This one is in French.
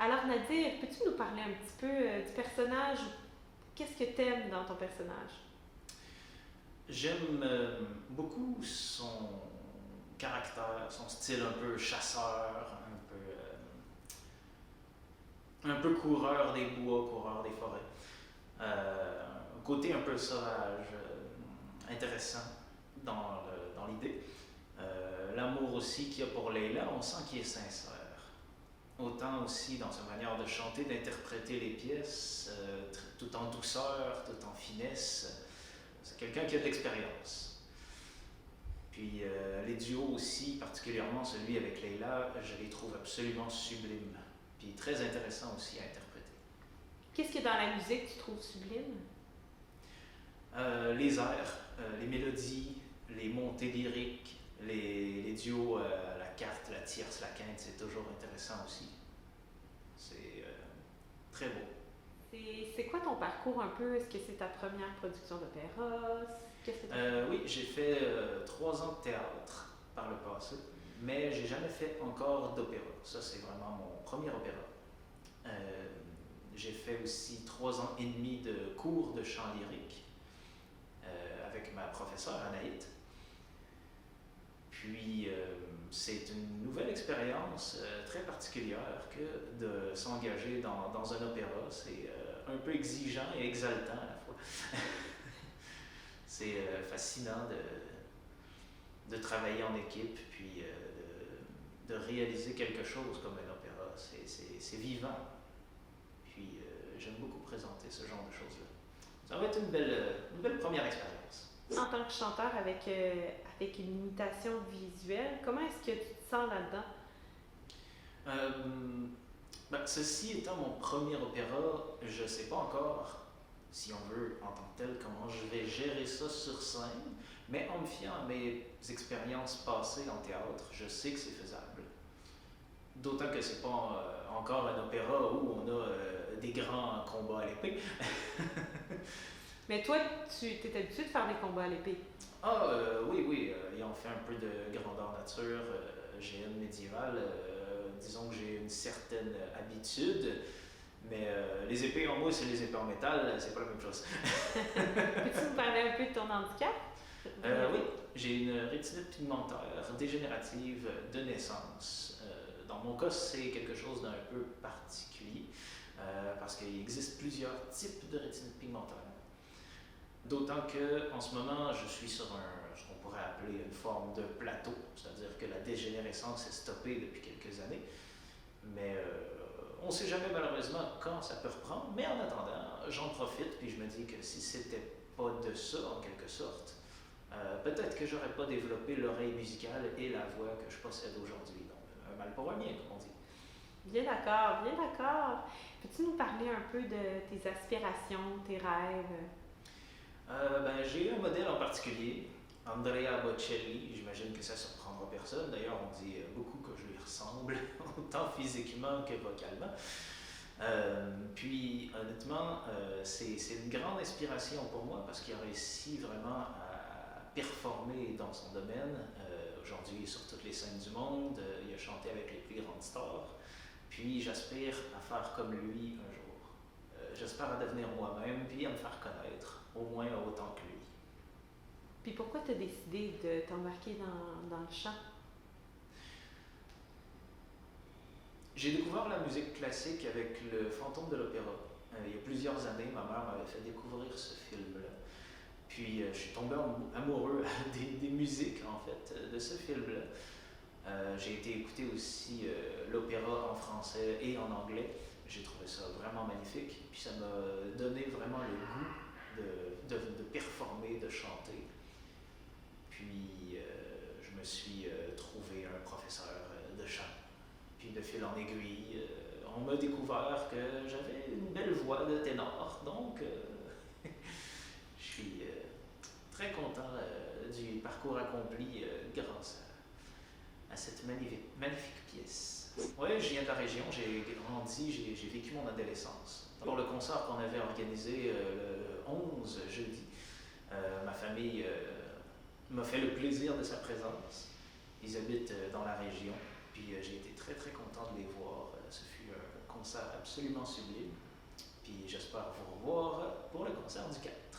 Alors Nadir, peux-tu nous parler un petit peu du personnage? Qu'est-ce que t'aimes dans ton personnage? J'aime beaucoup son caractère, son style un peu chasseur, un peu coureur des bois, coureur des forêts. Un côté un peu sauvage, intéressant dans l'idée. L'amour aussi qu'il y a pour Leila, on sent qu'il est sincère. Autant aussi dans sa manière de chanter, d'interpréter les pièces, tout en douceur, tout en finesse. C'est quelqu'un qui a de l'expérience. Puis les duos aussi, particulièrement celui avec Leila, je les trouve absolument sublimes. Puis très intéressants aussi à interpréter. Qu'est-ce que dans la musique tu trouves sublime? Les airs, les mélodies, les montées lyriques, les duos, la carte, la tierce, la quinte, c'est toujours intéressant aussi. C'est très beau. C'est quoi ton parcours un peu? Est-ce que c'est ta première production d'opéra? Qu'est-ce que tu fait? Oui, j'ai fait 3 ans de théâtre par le passé, mais j'ai jamais fait encore d'opéra. Ça, c'est vraiment mon premier opéra. Euh, j'ai fait aussi 3 ans et demi de cours de chant lyrique avec ma professeure Anaït. Puis c'est une nouvelle expérience très particulière que de s'engager dans un opéra. C'est un peu exigeant et exaltant à la fois. C'est fascinant de travailler en équipe, puis de réaliser quelque chose comme un opéra. C'est vivant. Puis j'aime beaucoup présenter ce genre de choses-là. Ça va être une belle première expérience. En tant que chanteur avec une imitation visuelle, comment est-ce que tu te sens là-dedans? Euh, Ceci étant mon premier opéra, je ne sais pas encore, si on veut, en tant que tel, comment je vais gérer ça sur scène, mais en me fiant à mes expériences passées en théâtre, je sais que c'est faisable. D'autant que c'est pas encore un opéra où on a des grands combats à l'épée. Mais toi, tu t'es habitué de faire des combats à l'épée. Oui, oui, ayant fait un peu de grandeur nature, GN médiévale, disons que j'ai une certaine habitude, mais les épées en mousse et les épées en métal, c'est pas la même chose. Peux-tu nous parler un peu de ton handicap? Oui, j'ai une rétinite pigmentaire dégénérative de naissance. Dans mon cas, c'est quelque chose d'un peu particulier, parce qu'il existe plusieurs types de rétinite pigmentaire. D'autant que en ce moment, je suis sur ce qu'on pourrait appeler une forme de plateau, c'est-à-dire que la dégénérescence est stoppée depuis quelques années, mais on ne sait jamais malheureusement quand ça peut reprendre. Mais en attendant, j'en profite puis je me dis que si c'était pas de ça en quelque sorte, peut-être que j'aurais pas développé l'oreille musicale et la voix que je possède aujourd'hui. Donc, un mal pour un bien, comme on dit. Bien d'accord, bien d'accord. Peux-tu nous parler un peu de tes aspirations, tes rêves? J'ai un modèle en particulier, Andrea Bocelli. J'imagine que ça ne surprendra personne. D'ailleurs, on dit beaucoup que je lui ressemble, autant physiquement que vocalement. Puis, honnêtement, c'est une grande inspiration pour moi parce qu'il a réussi vraiment à performer dans son domaine. Aujourd'hui, il est sur toutes les scènes du monde. Il a chanté avec les plus grandes stars. Puis, j'aspire à faire comme lui un jour. J'espère à devenir moi-même, puis à me faire connaître, au moins autant que lui. Puis pourquoi tu as décidé de t'embarquer dans le chant? J'ai découvert la musique classique avec Le Fantôme de l'Opéra. Il y a plusieurs années, ma mère m'avait fait découvrir ce film-là. Puis je suis tombé amoureux des musiques, en fait, de ce film-là. J'ai été écouter aussi l'opéra en français et en anglais. J'ai trouvé ça vraiment magnifique. Puis ça m'a donné vraiment le goût de performer, de chanter. Puis je me suis trouvé un professeur de chant. Puis de fil en aiguille, on m'a découvert que j'avais une belle voix de ténor. Donc je suis très content du parcours accompli grâce à cette magnifique pièce. Oui, je viens de la région, j'ai grandi, j'ai vécu mon adolescence. Pour le concert qu'on avait organisé le 11 jeudi, ma famille m'a fait le plaisir de sa présence. Ils habitent dans la région, puis j'ai été très très content de les voir. Ce fut un concert absolument sublime. Puis j'espère vous revoir pour le concert du 4.